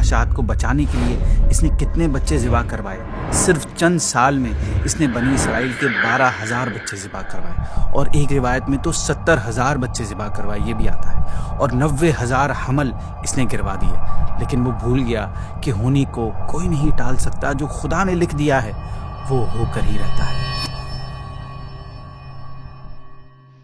خدشات کو بچانے کے لیے اس نے کتنے بچے ذبح کروائے۔ صرف چند سال میں اس نے بنی اسرائیل کے 12,000 بچے ذبح کروائے، اور ایک روایت میں تو 70,000 بچے ذبح کروائے، یہ بھی آتا ہے، اور 90,000 حمل اس نے گروا دیے۔ لیکن وہ بھول گیا کہ ہونی کو کوئی نہیں ٹال سکتا، جو خدا نے لکھ دیا ہے وہ ہو کر ہی رہتا ہے۔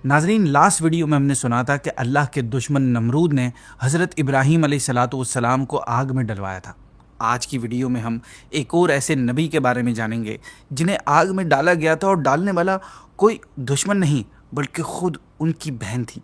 ناظرین، لاسٹ ویڈیو میں ہم نے سنا تھا کہ اللہ کے دشمن نمرود نے حضرت ابراہیم علیہ السلام کو آگ میں ڈلوایا تھا۔ آج کی ویڈیو میں ہم ایک اور ایسے نبی کے بارے میں جانیں گے جنہیں آگ میں ڈالا گیا تھا، اور ڈالنے والا کوئی دشمن نہیں بلکہ خود ان کی بہن تھی۔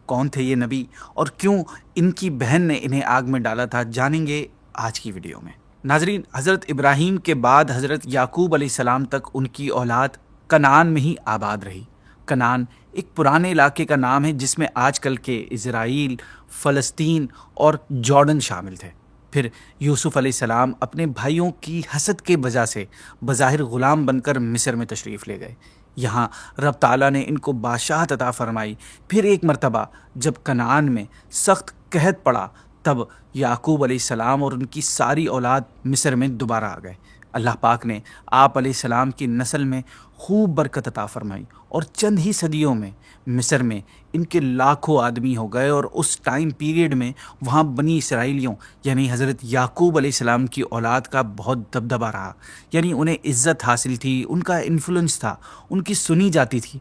کون تھے یہ نبی اور کیوں ان کی بہن نے انہیں آگ میں ڈالا تھا، جانیں گے آج کی ویڈیو میں۔ ناظرین، حضرت ابراہیم کے بعد حضرت یعقوب علیہ السلام تک ان کی اولاد کنعان میں ہی آباد رہی۔ کنعان ایک پرانے علاقے کا نام ہے جس میں آج کل کے اسرائیل، فلسطین اور جارڈن شامل تھے۔ پھر یوسف علیہ السلام اپنے بھائیوں کی حسد کے وجہ سے بظاہر غلام بن کر مصر میں تشریف لے گئے۔ یہاں رب تعالیٰ نے ان کو بادشاہت عطا فرمائی۔ پھر ایک مرتبہ جب کنعان میں سخت قحط پڑا، تب یعقوب علیہ السلام اور ان کی ساری اولاد مصر میں دوبارہ آ گئے۔ اللہ پاک نے آپ علیہ السلام کی نسل میں خوب برکت عطا فرمائی، اور چند ہی صدیوں میں مصر میں ان کے لاکھوں آدمی ہو گئے، اور اس ٹائم پیریڈ میں وہاں بنی اسرائیلیوں یعنی حضرت یعقوب علیہ السلام کی اولاد کا بہت دبدبہ رہا، یعنی انہیں عزت حاصل تھی، ان کا انفلوئنس تھا، ان کی سنی جاتی تھی۔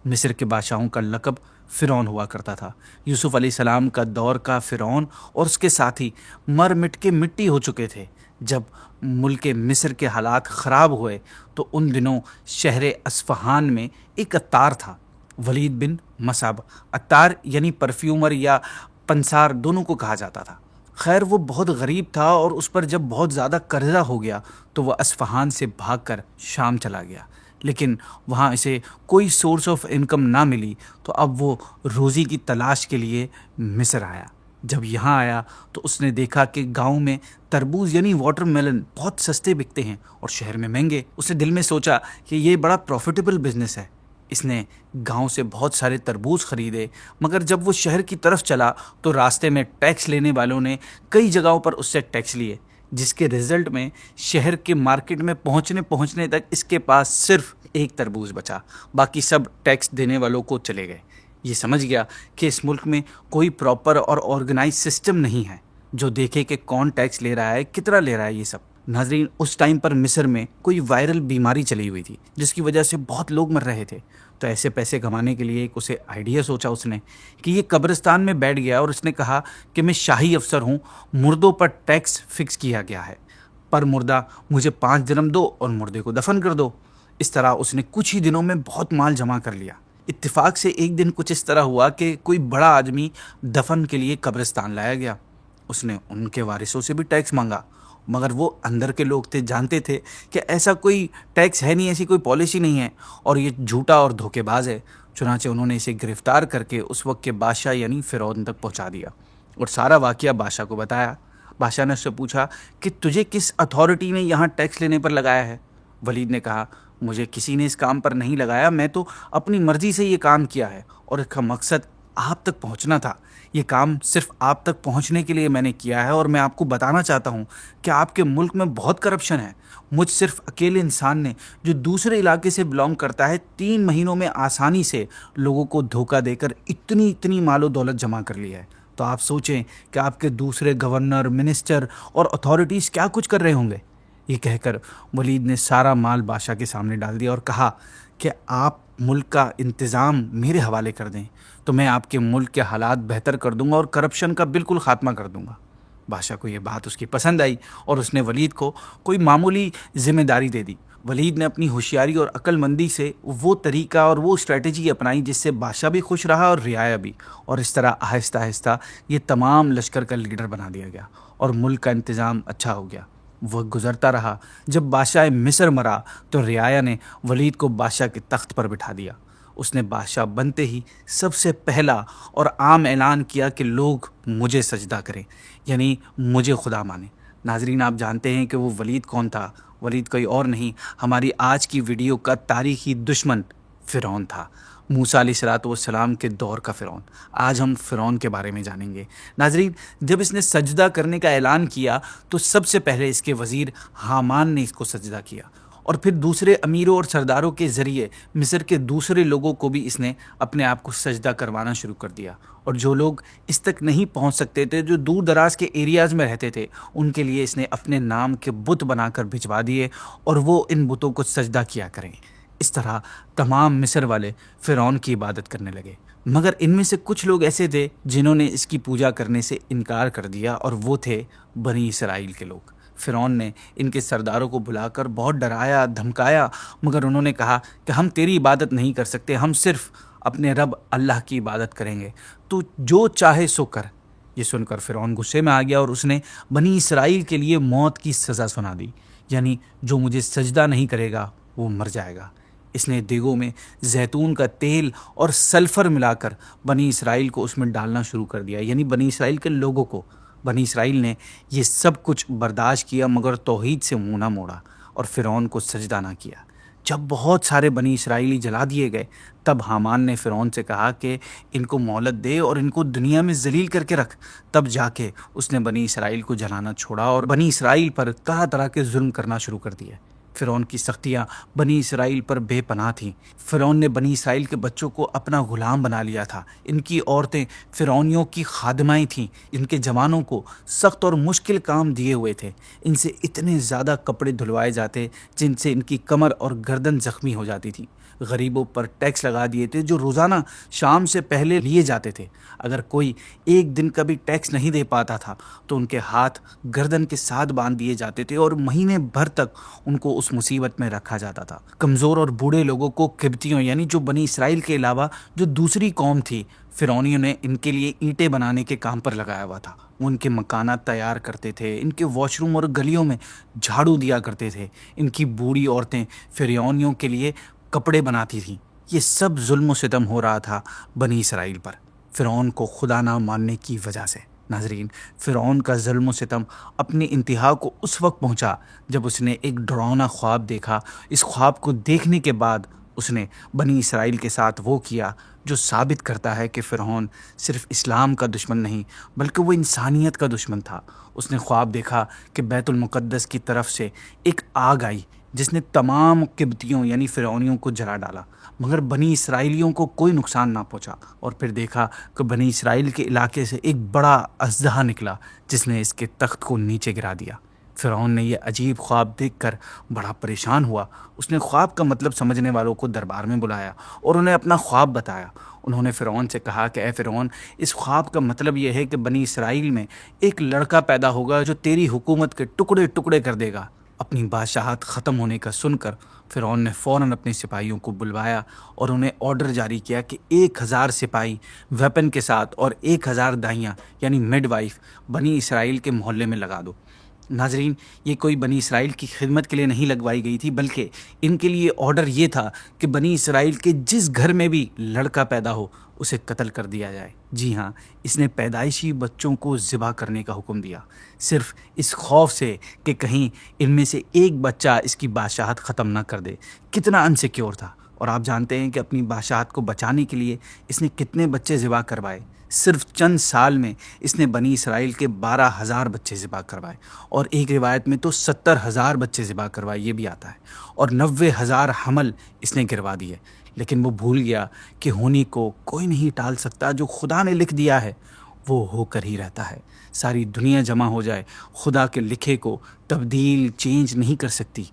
مصر کے بادشاہوں کا لقب فرعون ہوا کرتا تھا۔ یوسف علیہ السلام کا دور کا فرعون اور اس کے ساتھی مر مٹ کے مٹی ہو چکے تھے۔ جب ملک مصر کے حالات خراب ہوئے تو ان دنوں شہر اصفہان میں ایک عطار تھا، ولید بن مصعب۔ عطار یعنی پرفیومر یا پنسار دونوں کو کہا جاتا تھا۔ خیر، وہ بہت غریب تھا، اور اس پر جب بہت زیادہ قرضہ ہو گیا تو وہ اصفہان سے بھاگ کر شام چلا گیا۔ لیکن وہاں اسے کوئی سورس آف انکم نہ ملی، تو اب وہ روزی کی تلاش کے لیے مصر آیا۔ جب یہاں آیا تو اس نے دیکھا کہ گاؤں میں تربوز یعنی واٹر میلن بہت سستے بکتے ہیں اور شہر میں مہنگے۔ اس نے دل میں سوچا کہ یہ بڑا پروفیٹیبل بزنس ہے۔ اس نے گاؤں سے بہت سارے تربوز خریدے، مگر جب وہ شہر کی طرف چلا تو راستے میں ٹیکس لینے والوں نے کئی جگہوں پر اس سے ٹیکس لیے، جس کے رزلٹ میں شہر کے مارکیٹ میں پہنچنے تک اس کے پاس صرف ایک تربوز بچا، باقی سب ٹیکس دینے والوں کو چلے گئے۔ یہ سمجھ گیا کہ اس ملک میں کوئی پراپر اور آرگنائز سسٹم نہیں ہے جو دیکھے کہ کون ٹیکس لے رہا ہے، کتنا لے رہا ہے۔ یہ سب ناظرین، اس ٹائم پر مصر میں کوئی وائرل بیماری چلی ہوئی تھی جس کی وجہ سے بہت لوگ مر رہے تھے۔ تو ایسے پیسے کمانے کے لیے ایک اسے آئیڈیا سوچا اس نے کہ یہ قبرستان میں بیٹھ گیا، اور اس نے کہا کہ میں شاہی افسر ہوں، مردوں پر ٹیکس فکس کیا گیا ہے، پر مردہ مجھے 5 درہم دو اور مردے کو دفن کر دو۔ اس طرح اس نے کچھ ہی دنوں میں بہت مال جمع کر لیا۔ اتفاق سے ایک دن کچھ اس طرح ہوا کہ کوئی بڑا آدمی دفن کے لیے قبرستان لایا گیا۔ اس نے ان کے وارثوں سے بھی ٹیکس مانگا، مگر وہ اندر کے لوگ تھے، جانتے تھے کہ ایسا کوئی ٹیکس ہے نہیں، ایسی کوئی پالیسی نہیں ہے، اور یہ جھوٹا اور دھوکے باز ہے۔ چنانچہ انہوں نے اسے گرفتار کر کے اس وقت کے بادشاہ یعنی فرعون تک پہنچا دیا، اور سارا واقعہ بادشاہ کو بتایا۔ بادشاہ نے اس سے پوچھا کہ تجھے کس اتھارٹی نے یہاں ٹیکس لینے پر لگایا ہے؟ ولید نے کہا، مجھے کسی نے اس کام پر نہیں لگایا، میں تو اپنی مرضی سے یہ کام کیا ہے، اور اس کا مقصد آپ تک پہنچنا تھا۔ یہ کام صرف آپ تک پہنچنے کے لیے میں نے کیا ہے، اور میں آپ کو بتانا چاہتا ہوں کہ آپ کے ملک میں بہت کرپشن ہے۔ مجھ صرف اکیلے انسان نے جو دوسرے علاقے سے بلانگ کرتا ہے 3 مہینوں میں آسانی سے لوگوں کو دھوکہ دے کر اتنی مال و دولت جمع کر لی ہے۔ تو آپ سوچیں کہ آپ کے دوسرے گورنر، منسٹر اور اتھارٹیز کیا کچھ کر رہے ہوں گے۔ یہ کہہ کر ولید نے سارا مال بادشاہ کے سامنے ڈال دیا اور کہا کہ آپ ملک کا انتظام میرے حوالے کر دیں تو میں آپ کے ملک کے حالات بہتر کر دوں گا اور کرپشن کا بالکل خاتمہ کر دوں گا۔ بادشاہ کو یہ بات اس کی پسند آئی اور اس نے ولید کو کوئی معمولی ذمہ داری دے دی۔ ولید نے اپنی ہوشیاری اور عقل مندی سے وہ طریقہ اور وہ اسٹریٹجی اپنائی جس سے بادشاہ بھی خوش رہا اور رعایا بھی، اور اس طرح آہستہ آہستہ یہ تمام لشکر کا لیڈر بنا دیا گیا اور ملک کا انتظام اچھا ہو گیا۔ وقت گزرتا رہا، جب بادشاہ مصر مرا تو رعایا نے ولید کو بادشاہ کے تخت پر بٹھا دیا۔ اس نے بادشاہ بنتے ہی سب سے پہلا اور عام اعلان کیا کہ لوگ مجھے سجدہ کریں، یعنی مجھے خدا مانیں۔ ناظرین، آپ جانتے ہیں کہ وہ ولید کون تھا؟ ولید کوئی اور نہیں، ہماری آج کی ویڈیو کا تاریخی دشمن فرعون تھا۔ موسیٰ علیہ الصلوۃ والسلام کے دور کا فرعون۔ آج ہم فرعون کے بارے میں جانیں گے۔ ناظرین، جب اس نے سجدہ کرنے کا اعلان کیا تو سب سے پہلے اس کے وزیر حامان نے اس کو سجدہ کیا، اور پھر دوسرے امیروں اور سرداروں کے ذریعے مصر کے دوسرے لوگوں کو بھی اس نے اپنے آپ کو سجدہ کروانا شروع کر دیا، اور جو لوگ اس تک نہیں پہنچ سکتے تھے، جو دور دراز کے ایریاز میں رہتے تھے، ان کے لیے اس نے اپنے نام کے بت بنا کر بھجوا دیے، اور وہ ان بتوں کو سجدہ کیا کریں۔ اس طرح تمام مصر والے فرعون کی عبادت کرنے لگے، مگر ان میں سے کچھ لوگ ایسے تھے جنہوں نے اس کی پوجا کرنے سے انکار کر دیا، اور وہ تھے بنی اسرائیل کے لوگ۔ فرعون نے ان کے سرداروں کو بلا کر بہت ڈرایا، دھمکایا، مگر انہوں نے کہا کہ ہم تیری عبادت نہیں کر سکتے، ہم صرف اپنے رب اللہ کی عبادت کریں گے، تو جو چاہے سو کر۔ یہ سن کر فرعون غصے میں آ گیا، اور اس نے بنی اسرائیل کے لیے موت کی سزا سنا دی، یعنی جو مجھے سجدہ نہیں کرے گا وہ مر جائے گا۔ اس نے دیگوں میں زیتون کا تیل اور سلفر ملا کر بنی اسرائیل کو اس میں ڈالنا شروع کر دیا، یعنی بنی اسرائیل کے لوگوں کو۔ بنی اسرائیل نے یہ سب کچھ برداشت کیا، مگر توحید سے منہ نہ موڑا اور فرعون کو سجدہ نہ کیا۔ جب بہت سارے بنی اسرائیلی جلا دیے گئے، تب حامان نے فرعون سے کہا کہ ان کو مہلت دے اور ان کو دنیا میں ذلیل کر کے رکھ۔ تب جا کے اس نے بنی اسرائیل کو جلانا چھوڑا اور بنی اسرائیل پر طرح طرح کے ظلم کرنا شروع کر دیے۔ فرعون کی سختیاں بنی اسرائیل پر بے پناہ تھیں۔ فرعون نے بنی اسرائیل کے بچوں کو اپنا غلام بنا لیا تھا۔ ان کی عورتیں فرعونیوں کی خادمائیں تھیں، ان کے جوانوں کو سخت اور مشکل کام دیے ہوئے تھے۔ ان سے اتنے زیادہ کپڑے دھلوائے جاتے جن سے ان کی کمر اور گردن زخمی ہو جاتی تھی۔ غریبوں پر ٹیکس لگا دیے تھے جو روزانہ شام سے پہلے لیے جاتے تھے۔ اگر کوئی ایک دن کا بھی ٹیکس نہیں دے پاتا تھا تو ان کے ہاتھ گردن کے ساتھ باندھ دیے جاتے تھے، اور مہینے بھر تک ان کو اس مصیبت میں رکھا جاتا تھا۔ کمزور اور بوڑھے لوگوں کو قبطیوں، یعنی جو بنی اسرائیل کے علاوہ جو دوسری قوم تھی، فرعونیوں نے ان کے لیے اینٹیں بنانے کے کام پر لگایا ہوا تھا۔ وہ ان کے مکانات تیار کرتے تھے، ان کے واش روم اور گلیوں میں جھاڑو دیا کرتے تھے۔ ان کی بوڑھی عورتیں فرعونیوں کے لیے کپڑے بناتی تھیں۔ یہ سب ظلم و ستم ہو رہا تھا بنی اسرائیل پر، فرعون کو خدا نہ ماننے کی وجہ سے۔ ناظرین، فرعون کا ظلم و ستم اپنی انتہا کو اس وقت پہنچا جب اس نے ایک ڈراؤنا خواب دیکھا۔ اس خواب کو دیکھنے کے بعد اس نے بنی اسرائیل کے ساتھ وہ کیا جو ثابت کرتا ہے کہ فرعون صرف اسلام کا دشمن نہیں بلکہ وہ انسانیت کا دشمن تھا۔ اس نے خواب دیکھا کہ بیت المقدس کی طرف سے ایک آگ آئی جس نے تمام قبطیوں یعنی فرعونیوں کو جلا ڈالا، مگر بنی اسرائیلیوں کو کوئی نقصان نہ پہنچا۔ اور پھر دیکھا کہ بنی اسرائیل کے علاقے سے ایک بڑا اژدہا نکلا جس نے اس کے تخت کو نیچے گرا دیا۔ فرعون نے یہ عجیب خواب دیکھ کر بڑا پریشان ہوا۔ اس نے خواب کا مطلب سمجھنے والوں کو دربار میں بلایا اور انہیں اپنا خواب بتایا۔ انہوں نے فرعون سے کہا کہ اے فرعون، اس خواب کا مطلب یہ ہے کہ بنی اسرائیل میں ایک لڑکا پیدا ہوگا جو تیری حکومت کے ٹکڑے ٹکڑے کر دے گا۔ اپنی بادشاہت ختم ہونے کا سن کر فرعون نے فوراً اپنے سپاہیوں کو بلوایا اور انہیں آرڈر جاری کیا کہ 1000 سپاہی ویپن کے ساتھ اور 1000 دائیاں یعنی مڈ وائف بنی اسرائیل کے محلے میں لگا دو۔ ناظرین، یہ کوئی بنی اسرائیل کی خدمت کے لیے نہیں لگوائی گئی تھی، بلکہ ان کے لیے آرڈر یہ تھا کہ بنی اسرائیل کے جس گھر میں بھی لڑکا پیدا ہو اسے قتل کر دیا جائے۔ جی ہاں، اس نے پیدائشی بچوں کو ذبح کرنے کا حکم دیا، صرف اس خوف سے کہ کہیں ان میں سے ایک بچہ اس کی بادشاہت ختم نہ کر دے۔ کتنا انسیکیور تھا۔ اور آپ جانتے ہیں کہ اپنی بادشاہت کو بچانے کے لیے اس نے کتنے بچے ذبح کروائے۔ صرف چند سال میں اس نے بنی اسرائیل کے 12,000 بچے ذبح کروائے، اور ایک روایت میں تو 70,000 بچے ذبح کروائے، یہ بھی آتا ہے، اور 90,000 حمل اس نے گروا دیے۔ لیکن وہ بھول گیا کہ ہونے کو کوئی نہیں ٹال سکتا، جو خدا نے لکھ دیا ہے وہ ہو کر ہی رہتا ہے۔ ساری دنیا جمع ہو جائے، خدا کے لکھے کو تبدیل چینج نہیں کر سکتی۔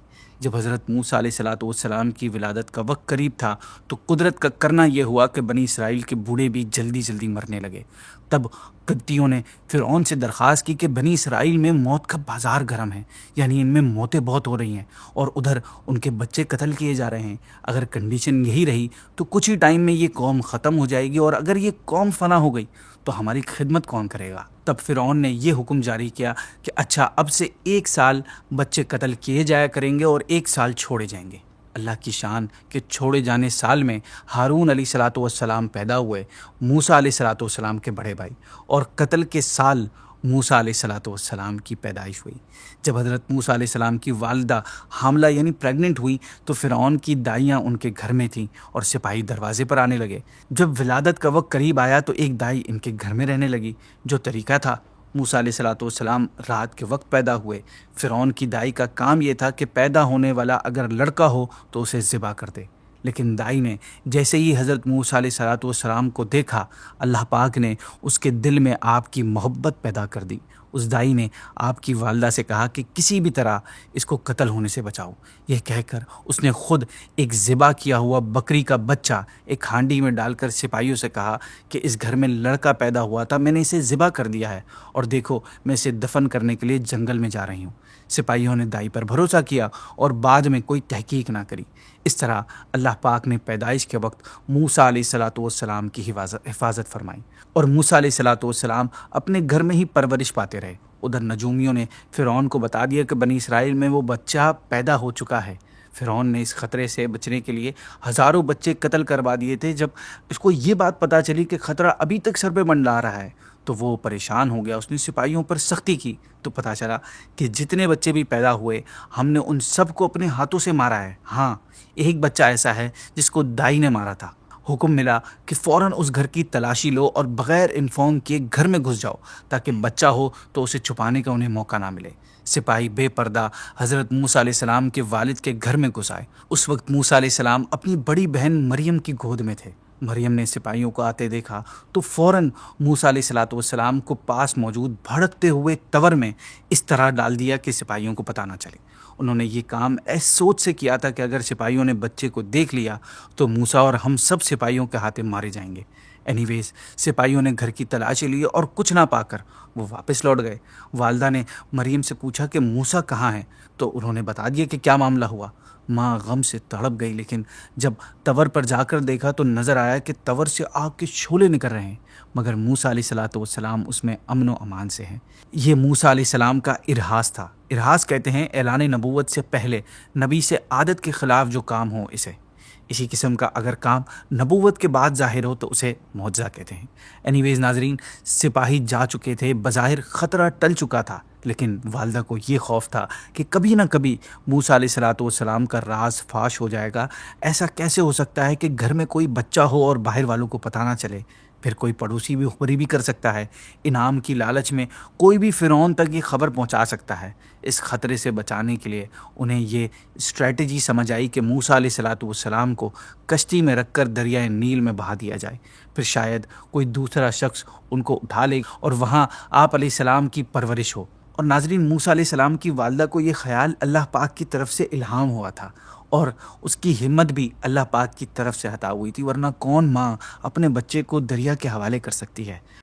جب حضرت موسیٰ علیہ الصلوۃ والسلام کی ولادت کا وقت قریب تھا تو قدرت کا کرنا یہ ہوا کہ بنی اسرائیل کے بوڑھے بھی جلدی جلدی مرنے لگے۔ تب قبطیوں نے فرعون سے درخواست کی کہ بنی اسرائیل میں موت کا بازار گرم ہے، یعنی ان میں موتیں بہت ہو رہی ہیں اور ادھر ان کے بچے قتل کیے جا رہے ہیں۔ اگر کنڈیشن یہی رہی تو کچھ ہی ٹائم میں یہ قوم ختم ہو جائے گی، اور اگر یہ قوم فنا ہو گئی تو ہماری خدمت کون کرے گا؟ تب فرعون نے یہ حکم جاری کیا کہ اچھا، اب سے 1 سال بچے قتل کیے جایا کریں گے اور 1 سال چھوڑے جائیں گے۔ اللہ کی شان کہ چھوڑے جانے سال میں ہارون علیہ الصلوۃ والسلام پیدا ہوئے، موسیٰ علیہ الصلوۃ والسلام کے بڑے بھائی، اور قتل کے سال موسیٰ علیہ السلام کی پیدائش ہوئی۔ جب حضرت موسیٰ علیہ السلام کی والدہ حاملہ یعنی پریگننٹ ہوئی تو فرعون کی دائیاں ان کے گھر میں تھیں اور سپاہی دروازے پر آنے لگے۔ جب ولادت کا وقت قریب آیا تو ایک دائی ان کے گھر میں رہنے لگی۔ جو طریقہ تھا، موسیٰ علیہ السلام رات کے وقت پیدا ہوئے۔ فرعون کی دائی کا کام یہ تھا کہ پیدا ہونے والا اگر لڑکا ہو تو اسے ذبح کر دے، لیکن دائی نے جیسے ہی حضرت موسیٰ علیہ السلام کو دیکھا، اللہ پاک نے اس کے دل میں آپ کی محبت پیدا کر دی۔ اس دائی نے آپ کی والدہ سے کہا کہ کسی بھی طرح اس کو قتل ہونے سے بچاؤ۔ یہ کہہ کر اس نے خود ایک ذبح کیا ہوا بکری کا بچہ ایک ہانڈی میں ڈال کر سپاہیوں سے کہا کہ اس گھر میں لڑکا پیدا ہوا تھا، میں نے اسے ذبح کر دیا ہے، اور دیکھو میں اسے دفن کرنے کے لیے جنگل میں جا رہی ہوں۔ سپاہیوں نے دائی پر بھروسہ کیا اور بعد میں کوئی تحقیق نہ کری۔ اس طرح اللہ پاک نے پیدائش کے وقت موسیٰ علیہ السلام کی حفاظت فرمائی، اور موسیٰ علیہ السلام اپنے گھر میں ہی پرورش پاتے رہے۔ ادھر نجومیوں نے فرعون کو بتا دیا کہ بنی اسرائیل میں وہ بچہ پیدا ہو چکا ہے۔ فرعون نے اس خطرے سے بچنے کے لیے ہزاروں بچے قتل کروا دیے تھے۔ جب اس کو یہ بات پتہ چلی کہ خطرہ ابھی تک سر پہ منڈلا رہا ہے تو وہ پریشان ہو گیا۔ اس نے سپاہیوں پر سختی کی تو پتہ چلا کہ جتنے بچے بھی پیدا ہوئے ہم نے ان سب کو اپنے ہاتھوں سے مارا ہے۔ ہاں، ایک بچہ ایسا ہے جس کو دائی نے مارا تھا۔ حکم ملا کہ فوراً اس گھر کی تلاشی لو اور بغیر انفارم کیے گھر میں گھس جاؤ تاکہ بچہ ہو تو اسے چھپانے کا انہیں موقع نہ ملے۔ سپاہی بے پردہ حضرت موسیٰ علیہ السلام کے والد کے گھر میں گھس آئے۔ اس وقت موسیٰ علیہ السلام اپنی بڑی بہن مریم کی گود میں تھے۔ مریم نے سپاہیوں کو آتے دیکھا تو فوراً موسیٰ علیہ السلام کو پاس موجود بھڑکتے ہوئے تور میں اس طرح ڈال دیا کہ سپاہیوں کو پتہ نہ چلے۔ انہوں نے یہ کام ایس سوچ سے کیا تھا کہ اگر سپاہیوں نے بچے کو دیکھ لیا تو موسیٰ اور ہم سب سپاہیوں کے ہاتھے مارے جائیں گے۔ اینی ویز سپاہیوں نے گھر کی تلاشی لی اور کچھ نہ پا کر وہ واپس لوٹ گئے۔ والدہ نے مریم سے پوچھا کہ موسیٰ کہاں ہے، تو انہوں نے بتا دیا کہ کیا معاملہ ہوا۔ ماں غم سے تڑپ گئی، لیکن جب تور پر جا کر دیکھا تو نظر آیا کہ تور سے آگ کے شعلے نکل رہے ہیں، مگر موسیٰ علیہ السلام اس میں امن و امان سے ہیں۔ یہ موسیٰ علیہ السلام کا ارہاس تھا۔ ارہاس کہتے ہیں اعلان نبوت سے پہلے نبی سے عادت کے خلاف جو کام ہو اسے۔ اسی قسم کا اگر کام نبوت کے بعد ظاہر ہو تو اسے معجزہ کہتے ہیں۔ اینی ویز ناظرین، سپاہی جا چکے تھے، بظاہر خطرہ ٹل چکا تھا، لیکن والدہ کو یہ خوف تھا کہ کبھی نہ کبھی موسیٰ علیہ السلام کا راز فاش ہو جائے گا۔ ایسا کیسے ہو سکتا ہے کہ گھر میں کوئی بچہ ہو اور باہر والوں کو پتہ نہ چلے؟ پھر کوئی پڑوسی بھی خبری بھی کر سکتا ہے۔ انعام کی لالچ میں کوئی بھی فرعون تک یہ خبر پہنچا سکتا ہے۔ اس خطرے سے بچانے کے لیے انہیں یہ اسٹریٹجی سمجھ آئی کہ موسیٰ علیہ السلام کو کشتی میں رکھ کر دریائے نیل میں بہا دیا جائے، پھر شاید کوئی دوسرا شخص ان کو اٹھا لے اور وہاں آپ علیہ السلام کی پرورش ہو۔ اور ناظرین، موسیٰ علیہ السلام کی والدہ کو یہ خیال اللہ پاک کی طرف سے الہام ہوا تھا، اور اس کی ہمت بھی اللہ پاک کی طرف سے عطا ہوئی تھی، ورنہ کون ماں اپنے بچے کو دریا کے حوالے کر سکتی ہے؟